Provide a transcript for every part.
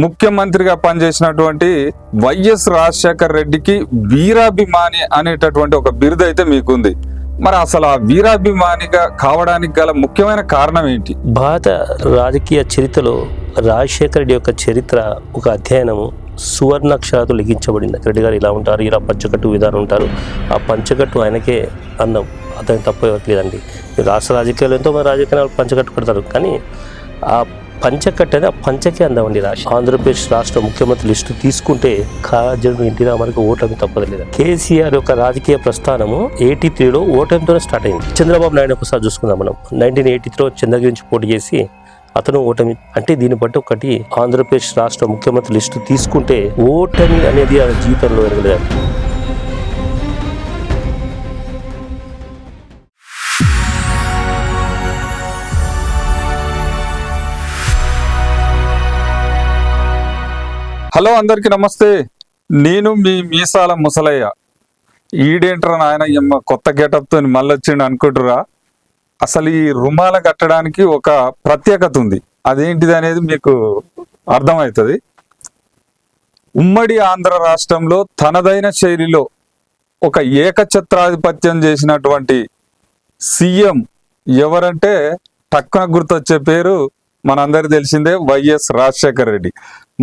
ముఖ్యమంత్రిగా పనిచేసినటువంటి వైఎస్ రాజశేఖర్ రెడ్డికి వీరాభిమాని అనేటటువంటి ఒక బిరుదు అయితే మీకుంది. మరి అసలు ఆ వీరాభిమానిగా కావడానికి గల ముఖ్యమైన కారణం ఏంటి? భారత రాజకీయ చరిత్రలో రాజశేఖర రెడ్డి యొక్క చరిత్ర ఒక అధ్యయనము సువర్ణాక్షరాలతో లిఖించబడింది. రెడ్డి గారు ఇలా ఉంటారు, ఇలా పంచకట్టు విధానం ఉంటారు. ఆ పంచకట్టు ఆయనకే అందం, అతనికి తప్ప ఎవరికి లేదండి. రాష్ట్ర రాజకీయాలు ఎంతోమంది రాజకీయాలు పంచకట్టు కడతారు, కానీ ఆ పంచకట్టు అనేది ఆ పంచకే అందం అండి. ఆంధ్రప్రదేశ్ రాష్ట్ర ముఖ్యమంత్రి లిస్టు తీసుకుంటే కాజల్ ఎన్టీ రామారావుకి ఓటమి తప్పదలేదు. కేసీఆర్ యొక్క రాజకీయ ప్రస్థానము 83లో ఓటమితోనే స్టార్ట్ అయింది. చంద్రబాబు నాయుడు ఒకసారి చూసుకుందాం మనం. 1983లో చంద్రగిరి నుంచి పోటీ చేసి అతను ఓటమి. అంటే దీన్ని బట్టి ఒకటి, ఆంధ్రప్రదేశ్ రాష్ట్ర ముఖ్యమంత్రి లిస్టు తీసుకుంటే ఓటమి అనేది ఆయన జీవితంలో ఎరగలేదు. హలో, అందరికీ నమస్తే. నేను మీ మీసాల ముసలయ్య. ఈడేంట్రా నాయన కొత్త గెటప్తో మళ్ళీ వచ్చిండు అనుకుంటురా? అసలు ఈ రుమాల కట్టడానికి ఒక ప్రత్యేకత ఉంది. అదేంటిది అనేది మీకు అర్థమవుతుంది. ఉమ్మడి ఆంధ్ర రాష్ట్రంలో తనదైన శైలిలో ఒక ఏకఛత్రాధిపత్యం చేసినటువంటి సీఎం ఎవరంటే టక్కున గుర్తొచ్చే పేరు మనందరికి తెలిసిందే, వైఎస్ రాజశేఖర్ రెడ్డి.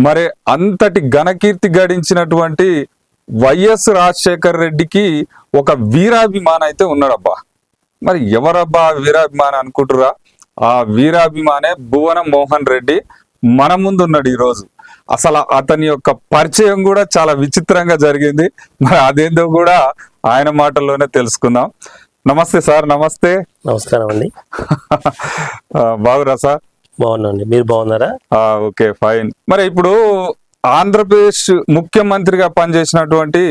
మరి అంతటి ఘనకీర్తి గడించినటువంటి వైఎస్ రాజశేఖర్ రెడ్డికి ఒక వీరాభిమాని అయితే ఉన్నాడబ్బా. మరి ఎవరబ్బా వీరాభిమాని అనుకుంటురా? ఆ వీరాభిమానే భువన మోహన్ రెడ్డి మన ముందు ఉన్నాడు ఈరోజు. అసలు అతని యొక్క పరిచయం కూడా చాలా విచిత్రంగా జరిగింది. మరి అదేందో కూడా ఆయన మాటల్లోనే తెలుసుకుందాం. నమస్తే సార్. నమస్తే. నమస్కారం అండి. బాగురా సార్? బాగున్నాండి, మీరు బాగున్నారా? Okay, fine. మరి ఇప్పుడు ఆంధ్రప్రదేశ్ ముఖ్యమంత్రిగా పనిచేసినటువంటి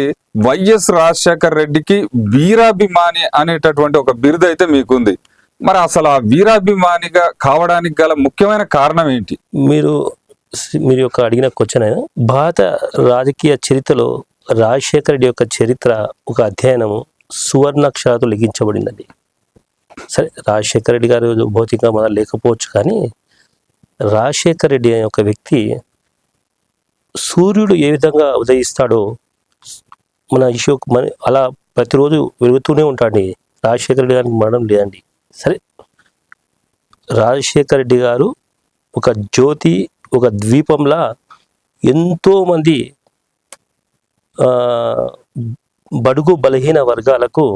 వైఎస్ రాజశేఖర్ రెడ్డికి వీరాభిమాని అనేటటువంటి ఒక బిరుదు అయితే మీకుంది. మరి అసలు ఆ వీరాభిమానిగా కావడానికి గల ముఖ్యమైన కారణం ఏంటి? మీరు యొక్క అడిగిన క్వశ్చన్ అయినా, భారత రాజకీయ చరిత్రలో రాజశేఖర రెడ్డి యొక్క చరిత్ర ఒక అధ్యయనము సువర్ణాక్షరాలతో లిఖించబడిందండి. సరే, రాజశేఖర రెడ్డి గారు భౌతికంగా మన లేకపోవచ్చు, కానీ రాజశేఖర రెడ్డి అనే ఒక వ్యక్తి సూర్యుడు ఏ విధంగా ఉదయిస్తాడో మన అలా ప్రతిరోజు వెలుగుతూనే ఉంటాడు. రాజశేఖర రెడ్డి గారికి మరణం లేదండి. సరే, రాజశేఖర రెడ్డి గారు ఒక జ్యోతి, ఒక ద్వీపంలా ఎంతోమంది బడుగు బలహీన వర్గాలకు,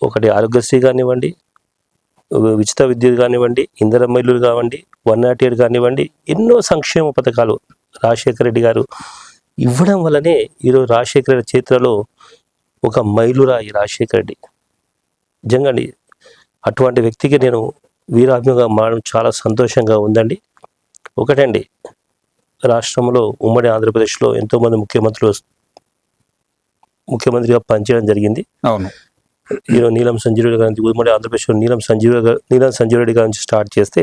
ఒకటి ఆరోగ్యశ్రీ కానివ్వండి, ఉచిత విద్యుత్ కానివ్వండి, ఇందిరమ్మ ఇల్లులు కానివ్వండి, 108 కానివ్వండి, ఎన్నో సంక్షేమ పథకాలు రాజశేఖర రెడ్డి గారు ఇవ్వడం వల్లనే ఈరోజు రాజశేఖర రెడ్డి చరిత్రలో ఒక మైలురాయి రాజశేఖర రెడ్డి. నిజంగా అండి, అటువంటి వ్యక్తికి నేను వీరాభిమానిగా మారడం చాలా సంతోషంగా ఉందండి. ఒకటండి, రాష్ట్రంలో ఉమ్మడి ఆంధ్రప్రదేశ్లో ఎంతోమంది ముఖ్యమంత్రిగా పనిచేయడం జరిగింది. అవును. ఈరోజు నీలం సంజీవ్ రెడ్డి గారి, ఉమ్మడి ఆంధ్రప్రదేశ్లో నీలం సంజీవ్ రెడ్డి గారి నుంచి స్టార్ట్ చేస్తే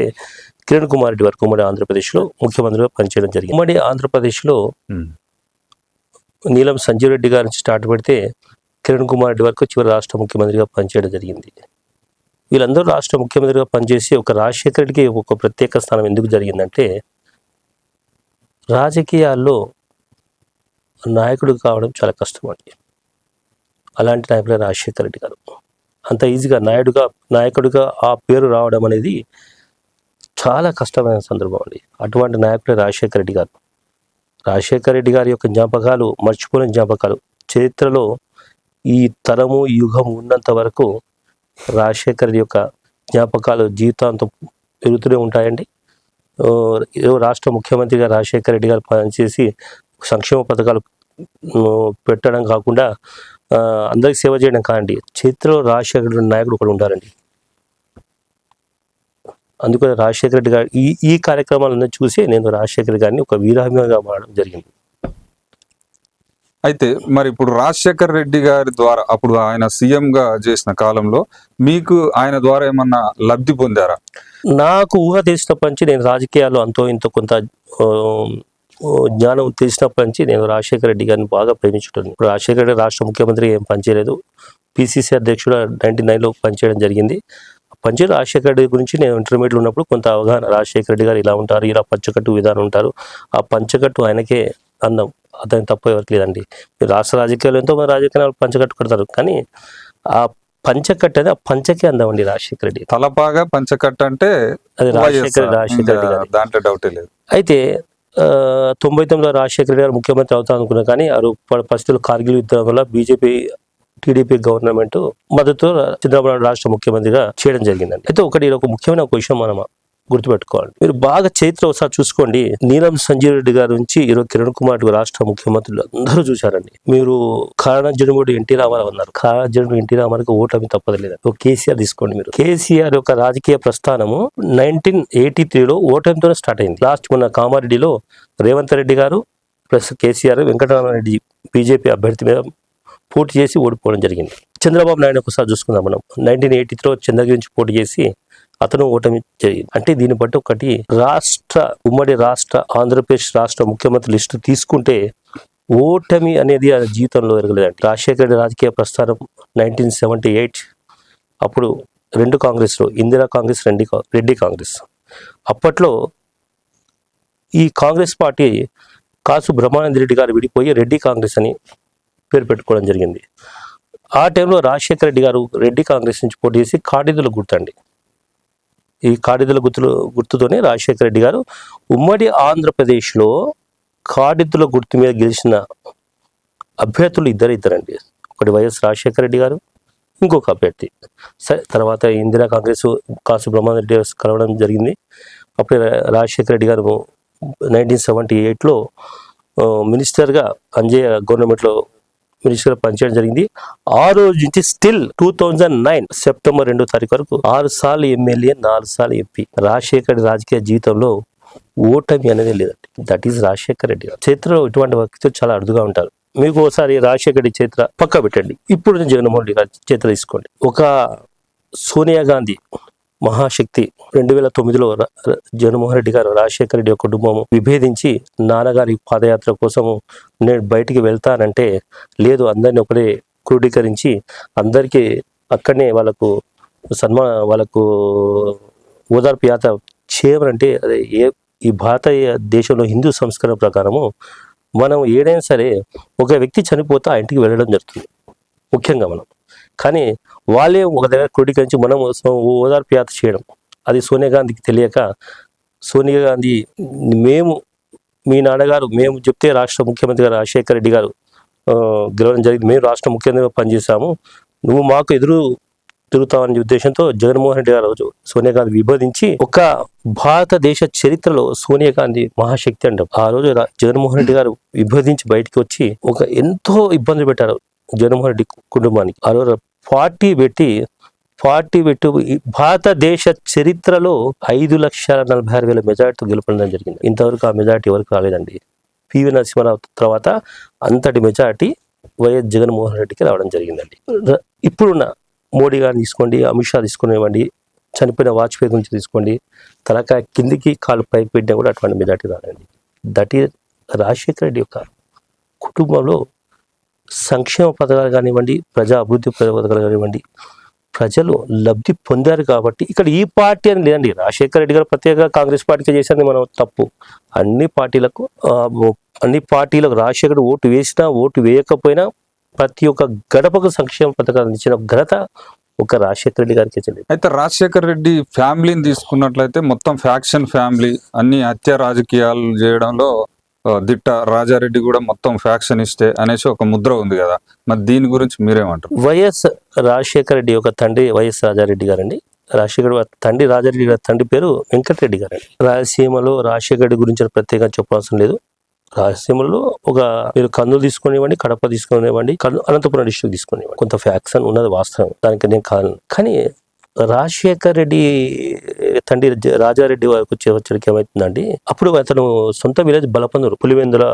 కిరణ్ కుమార్ రెడ్డి వరకు ఉమ్మడి ఆంధ్రప్రదేశ్లో ముఖ్యమంత్రిగా పనిచేయడం జరిగింది. ఉమ్మడి ఆంధ్రప్రదేశ్లో నీలం సంజీవ్ రెడ్డి గారి నుంచి స్టార్ట్ పెడితే కిరణ్ కుమార్ రెడ్డి వరకు చివరి రాష్ట్ర ముఖ్యమంత్రిగా పనిచేయడం జరిగింది. వీళ్ళందరూ రాష్ట్ర ముఖ్యమంత్రిగా పనిచేసి ఒక రాజశేఖర రెడ్డికి ఒక ప్రత్యేక స్థానం ఎందుకు జరిగిందంటే, రాజకీయాల్లో నాయకుడు కావడం చాలా కష్టం అండి. అలాంటి నాయకుడే రాజశేఖర రెడ్డి గారు. అంత ఈజీగా నాయకుడిగా ఆ పేరు రావడం అనేది చాలా కష్టమైన సందర్భం అండి. అటువంటి నాయకుడే రాజశేఖర రెడ్డి గారు. రాజశేఖర రెడ్డి గారి యొక్క జ్ఞాపకాలు మర్చిపోలేని జ్ఞాపకాలు. చరిత్రలో ఈ తరము యుగం ఉన్నంత వరకు రాజశేఖర రెడ్డి యొక్క జ్ఞాపకాలు జీవితాంతం పెరుగుతూనే ఉంటాయండి. రాష్ట్ర ముఖ్యమంత్రిగా రాజశేఖర రెడ్డి గారు పనిచేసి సంక్షేమ పథకాలు పెట్టడం కాకుండా అందరికి సేవ చేయడం కాదండి, చరిత్రలో రాజశేఖర నాయకుడు ఒకడు ఉండాలండి. అందుకని రాజశేఖర రెడ్డి గారు ఈ కార్యక్రమాలను చూసి నేను రాజశేఖర గారిని ఒక వీరాభిమానిగా మారడం జరిగింది. అయితే మరి ఇప్పుడు రాజశేఖర్ రెడ్డి గారి ద్వారా, అప్పుడు ఆయన సీఎం గా చేసిన కాలంలో మీకు ఆయన ద్వారా ఏమన్నా లబ్ధి పొందారా? నాకు ఊహ తెలిసినప్పటి నుంచి నేను రాజకీయాల్లో అంతో ఇంతో కొంత జ్ఞానం తెలిసినప్పటి నుంచి నేను రాజశేఖర రెడ్డి గారిని బాగా ప్రేమించుంటాను. ఇప్పుడు రాజశేఖర రెడ్డి రాష్ట్ర ముఖ్యమంత్రి ఏం పనిచేయలేదు, పిసిసి అధ్యక్షుడు 99లో పనిచేయడం జరిగింది. పంచేరు రాజశేఖర రెడ్డి గురించి నేను ఇంటర్మీడియట్ ఉన్నప్పుడు కొంత అవగాహన, రాజశేఖర రెడ్డి గారు ఇలా ఉంటారు, ఇలా పంచకట్టు విధానం ఉంటారు, ఆ పంచకట్టు ఆయనకే అందం, అతని తప్ప ఎవరికి లేదండి. రాష్ట్ర రాజకీయాలు ఎంతో మంది రాజకీయాలు పంచకట్టు కడతారు, కానీ ఆ పంచకట్టు అనేది ఆ పంచకే అందం అండి రాజశేఖర రెడ్డి. తలపాగా పంచకట్ట అంటే అది రాజశేఖర ఇంకా రెడ్డి గారు. దాంట్లో డౌటే లేదు. అయితే 99లో రాజశేఖర రెడ్డి గారు ముఖ్యమంత్రి అవుతా అనుకున్నారు, కానీ ఆ పరిస్థితులు కార్గిల్ యుద్ధం వల్ల బీజేపీ టీడీపీ గవర్నమెంట్ మద్దతు చంద్రబాబు నాయుడు రాష్ట్ర ముఖ్యమంత్రిగా చేయడం జరిగిందండి. అయితే ఒక ముఖ్యమైన విషయం మనం గుర్తుపెట్టుకోవాలి. మీరు బాగా చరిత్ర ఒకసారి చూసుకోండి. నీలం సంజీవ్ రెడ్డి గారి నుంచి ఈరోజు కిరణ్ కుమార్ రాష్ట్ర ముఖ్యమంత్రులు అందరూ చూశారండి. మీరు కారణజన్ముడు ఎన్టీ రామారావు అన్నారు, కారణజన్ముడు ఎన్టీ రామారావుకి ఓటమి తప్పదలేదు. కేసీఆర్ తీసుకోండి. మీరు కేసీఆర్ యొక్క రాజకీయ ప్రస్థానము 1983లో ఓటమితోనే స్టార్ట్ అయింది. లాస్ట్ మొన్న కామారెడ్డిలో రేవంత్ రెడ్డి గారు ప్లస్ కేసీఆర్ వెంకటరామరెడ్డి బీజేపీ అభ్యర్థి మీద పోటీ చేసి ఓడిపోవడం జరిగింది. చంద్రబాబు నాయుడు ఒకసారి చూసుకుందాం మనం. 1983లో చంద్రగిరి నుంచి పోటీ చేసి అతను ఓటమి జరిగింది. అంటే దీన్ని బట్టి ఒకటి ఉమ్మడి రాష్ట్ర ఆంధ్రప్రదేశ్ రాష్ట్ర ముఖ్యమంత్రి లిస్టు తీసుకుంటే ఓటమి అనేది ఆ జీవితంలో ఎరగలేదండి. రాజశేఖర రెడ్డి రాజకీయ ప్రస్థానం 1978 అప్పుడు 2 కాంగ్రెస్లో, ఇందిరా కాంగ్రెస్, రెడ్డి కాంగ్రెస్. అప్పట్లో ఈ కాంగ్రెస్ పార్టీ కాసు బ్రహ్మానంద రెడ్డి గారు విడిపోయి రెడ్డి కాంగ్రెస్ అని పేరు పెట్టుకోవడం జరిగింది. ఆ టైంలో రాజశేఖర రెడ్డి గారు రెడ్డి కాంగ్రెస్ నుంచి పోటీ చేసి కాడిదుల గుర్తండి, ఈ కాడిదుల గుర్తుతోనే రాజశేఖర రెడ్డి గారు ఉమ్మడి ఆంధ్రప్రదేశ్లో కాడిదుల గుర్తు మీద గెలిచిన అభ్యర్థులు ఇద్దరండి. ఒకటి వైఎస్ రాజశేఖర రెడ్డి గారు, ఇంకొక అభ్యర్థి. సరే, తర్వాత ఇందిరా కాంగ్రెస్ కాసు బ్రహ్మానంద రెడ్డి కలవడం జరిగింది. అప్పుడే రాజశేఖర రెడ్డి గారు 1978లో మినిస్టర్గా అంజయ్య గవర్నమెంట్లో మినిస్టర్గా పనిచేయడం జరిగింది. ఆ రోజు నుంచి స్టిల్ 2009 సెప్టెంబర్ 2వ తారీఖు వరకు 6 సార్లు ఎమ్మెల్యే, 4 సార్లు ఎంపీ. రాజశేఖర రెడ్డి రాజకీయ జీవితంలో ఓటమి అనేది లేదండి. దట్ ఈస్ రాజశేఖర రెడ్డి గారు. చరిత్రలో ఇటువంటి వ్యక్తులు చాలా అరుదుగా ఉంటారు. మీకు ఒకసారి రాజశేఖర రెడ్డి చరిత్ర పక్క పెట్టండి, ఇప్పుడు జగన్మోహన్ రెడ్డి గారి చరిత్ర తీసుకోండి. ఒక సోనియా గాంధీ మహాశక్తి 2009లో జగన్మోహన్ రెడ్డి గారు రాజశేఖర రెడ్డి యొక్క కుటుంబము విభేదించి నాన్నగారి పాదయాత్ర కోసము నేను బయటికి వెళ్తానంటే లేదు, అందరినీ ఒకటే క్రోడీకరించి అందరికీ అక్కడనే వాళ్ళకు ఓదార్పు యాత్ర చేయమనంటే అదే ఈ భారతీయ దేశంలో హిందూ సంస్కారం ప్రకారము మనం ఏదైనా సరే ఒక వ్యక్తి చనిపోతే ఆ ఇంటికి వెళ్ళడం జరుగుతుంది ముఖ్యంగా మనం. కానీ వాళ్ళే ఒక దగ్గర క్రోడీకరించి మనం ఓదార్పు యాత్ర చేయడం, అది సోనియా గాంధీకి తెలియక సోనియా గాంధీ మీ నాన్నగారు మేము చెప్తే రాష్ట్ర ముఖ్యమంత్రి గారు రాజశేఖర రెడ్డి గారు గెలవడం జరిగింది, మేము రాష్ట్ర ముఖ్యమంత్రిగా పనిచేశాము, నువ్వు మాకు ఎదురు తిరుగుతావనే ఉద్దేశంతో జగన్మోహన్ రెడ్డి గారు సోనియా గాంధీ విభేదించి ఒక భారతదేశ చరిత్రలో సోనియా గాంధీ మహాశక్తి అంటాం. ఆ రోజు జగన్మోహన్ రెడ్డి గారు విభేదించి బయటికి వచ్చి ఎంతో ఇబ్బందులు పెట్టారు జగన్మోహన్ రెడ్డి కుటుంబానికి. ఆ రోజు పార్టీ పెట్టి భారతదేశ చరిత్రలో 5,46,000 మెజార్టీతో గెలుపొందడం జరిగింది. ఇంతవరకు ఆ మెజార్టీ ఎవరికి రాలేదండి. పివి నరసింహారావు తర్వాత అంతటి మెజార్టీ వైఎస్ జగన్మోహన్ రెడ్డికి రావడం జరిగిందండి. ఇప్పుడున్న మోడీ గారిని తీసుకోండి, అమిత్ షా తీసుకునేవ్వండి, చనిపోయిన వాజ్పేయి గురించి తీసుకోండి, తలకాయ కిందికి కాలు పైకి పెట్టినా కూడా అటువంటి మెజార్టీ రాదండి. దట్ ఈజ్ రాజశేఖర రెడ్డి యొక్క కుటుంబంలో సంక్షేమ పథకాలు కానివ్వండి, ప్రజా అభివృద్ధి పథకాలు కానివ్వండి, ప్రజలు లబ్ధి పొందారు కాబట్టి ఇక్కడ ఈ పార్టీ అని లేదండి. రాజశేఖర రెడ్డి గారు ప్రత్యేక కాంగ్రెస్ పార్టీకి చేసేది మనం తప్పు. అన్ని పార్టీలకు రాజశేఖర్ ఓటు వేసినా ఓటు వేయకపోయినా ప్రతి ఒక్క గడపకు సంక్షేమ పథకాలు అందించిన ఘనత ఒక రాజశేఖర రెడ్డి గారికి చెందింది. అయితే రాజశేఖర రెడ్డి ఫ్యామిలీని తీసుకున్నట్లయితే మొత్తం ఫ్యాక్షన్ ఫ్యామిలీ, అన్ని హత్య రాజకీయాలు చేయడంలో దిట్ట. రాజారెడ్డి కూడా మొత్తం ఫ్యాక్షనిస్టే అనేసి ఒక ముద్ర ఉంది కదా, మరి దీని గురించి మీరేమంటారు? వైఎస్ రాజశేఖర రెడ్డి యొక్క తండ్రి వైఎస్ రాజారెడ్డి గారండి. రాజారెడ్డి గారి తండ్రి పేరు వెంకటరెడ్డి గారండి. రాయలసీమలో రాజశేఖర రెడ్డి గురించి ప్రత్యేకంగా చెప్పాల్సిన లేదు. రాయలసీమలో మీరు కర్నూలు తీసుకునివ్వండి, కడప తీసుకునివ్వండి, అనంతపురం డిస్ట్రిక్ట్ తీసుకునివ్వండి, కొంత ఫ్యాక్షన్ ఉన్నది వాస్తవం, దానికి నేను కాదు. కానీ రాజశేఖర రెడ్డి తండ్రి రాజారెడ్డి వారికి వచ్చేసరికి ఏమవుతుందండి, అప్పుడు అతను సొంత విలేజ్ బలపందూరు, పులివెందుల,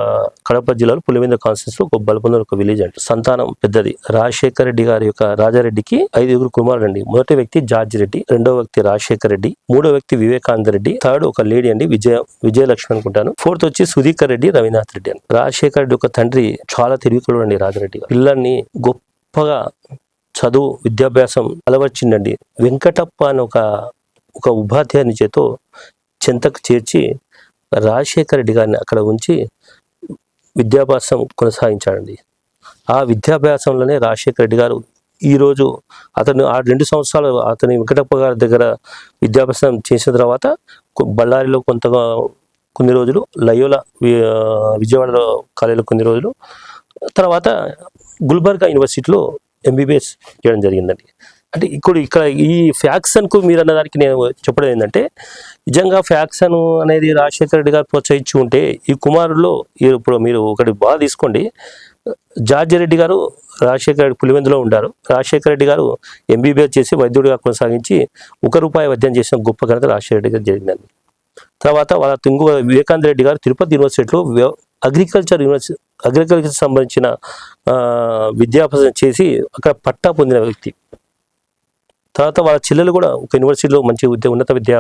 కడప జిల్లాలో పులివెందుల కాన్స్టిట్యూన్స్ లో ఒక బలపందూరు ఒక విలేజ్ అండి. సంతానం పెద్దది. రాజశేఖర రెడ్డి గారి యొక్క రాజారెడ్డికి 5 కుమారుడు అండి. మొదటి వ్యక్తి జార్జి రెడ్డి, రెండవ వ్యక్తి రాజశేఖర రెడ్డి, మూడో వ్యక్తి వివేకానంద రెడ్డి, థర్డ్ ఒక లేడీ అండి విజయలక్ష్మి అనుకుంటాను, ఫోర్త్ వచ్చి సుధీకర్ రెడ్డి, రవీనాథ్ రెడ్డి అని. రాజశేఖర రెడ్డి యొక్క తండ్రి చాలా తెలివికలుడు అండి రాజారెడ్డి గారు. పిల్లల్ని గొప్పగా చదువు విద్యాభ్యాసం అలవర్చిందండి. వెంకటప్ప అని ఒక ఉపాధ్యాయుని చేతో చెంతకు చేర్చి రాజశేఖర రెడ్డి గారిని అక్కడ ఉంచి విద్యాభ్యాసం కొనసాగించాడండి. ఆ విద్యాభ్యాసంలోనే రాజశేఖర రెడ్డి గారు ఈరోజు అతను ఆ 2 సంవత్సరాలు అతని వెంకటప్ప గారి దగ్గర విద్యాభ్యాసం చేసిన తర్వాత బళ్ళారిలో కొన్ని రోజులు, లయోలా విజయవాడలో కాలేజీలో కొన్ని రోజులు, తర్వాత గుల్బర్గా యూనివర్సిటీలో ఎంబీబీఎస్ చేయడం జరిగిందండి. అంటే ఇక్కడ ఈ ఫ్యాక్షన్కు మీరు అన్నదానికి నేను చెప్పడం ఏంటంటే, నిజంగా ఫ్యాక్షన్ అనేది రాజశేఖర రెడ్డి గారు ప్రోత్సహించి ఉంటే ఈ కుమారుల్లో ఇప్పుడు మీరు ఒకటి బాగా తీసుకోండి. జార్జి రెడ్డి గారు రాజశేఖర రెడ్డి పులివెందులో ఉండారు. రాజశేఖర రెడ్డి గారు ఎంబీబీఎస్ చేసి వైద్యుడిగా కొనసాగించి ₹1 వైద్యం చేసిన గొప్ప ఘనత రాజశేఖర రెడ్డి గారు జరిగిందండి. తర్వాత వాళ్ళ ఇంకో వివేకానంద రెడ్డి గారు తిరుపతి యూనివర్సిటీలో అగ్రికల్చర్ సంబంధించిన విద్యాభ్యాసం చేసి అక్కడ పట్టా పొందిన వ్యక్తి. తర్వాత వాళ్ళ చెల్లెలు కూడా ఒక యూనివర్సిటీలో మంచి ఉన్నత విద్య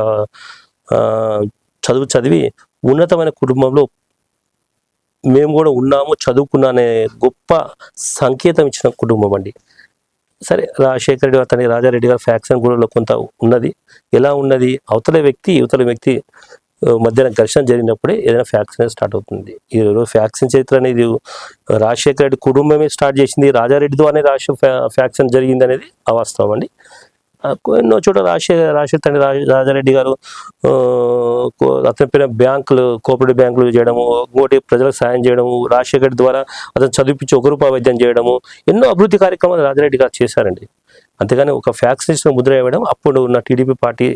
చదివి ఉన్నతమైన కుటుంబంలో మేము కూడా ఉన్నాము, చదువుకున్నా అనే గొప్ప సంకేతం ఇచ్చిన కుటుంబం అండి. సరే, రాజశేఖర రెడ్డి అతని రాజారెడ్డి గారు ఫ్యాక్షన్ కూడా కొంత ఉన్నది. ఎలా ఉన్నది? యువతల వ్యక్తి మధ్యన ఘర్షణ జరిగినప్పుడే ఏదైనా ఫ్యాక్షన్ స్టార్ట్ అవుతుంది. ఈరోజు ఫ్యాక్షన్ చరిత్ర అనేది రాజశేఖర రెడ్డి కుటుంబమే స్టార్ట్ చేసింది, రాజారెడ్డి ద్వారానే ఫ్యాక్షన్ జరిగింది అనేది అవాస్తవం అండి. ఎన్నో చోట రాజశేఖర రాజారెడ్డి గారు అతని పేరు కోఆపరేటివ్ బ్యాంకులు చేయడము, ఇంకోటి ప్రజలకు సాయం చేయడము, రాజశేఖర రెడ్డి ద్వారా అతను చదివించి ₹1 వైద్యం చేయడము, ఎన్నో అభివృద్ధి కార్యక్రమాలు రాజారెడ్డి గారు చేశారండి. అంతేగాని ఒక ఫ్యాక్షనిస్ట్ ముద్ర వేయడం అప్పుడు ఉన్న టీడీపీ పార్టీ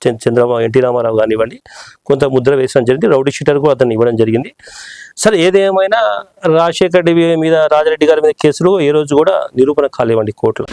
ఎన్టీ రామారావు కానివ్వండి కొంత ముద్ర వేసడం జరిగింది. రౌడీ షీటర్ కూడా అతను ఇవ్వడం జరిగింది. సరే, ఏదేమైనా రాజశేఖర రెడ్డి మీద, రాజారెడ్డి గారి మీద కేసులు ఏ రోజు కూడా నిరూపణ కాలేవండి కోర్టులో.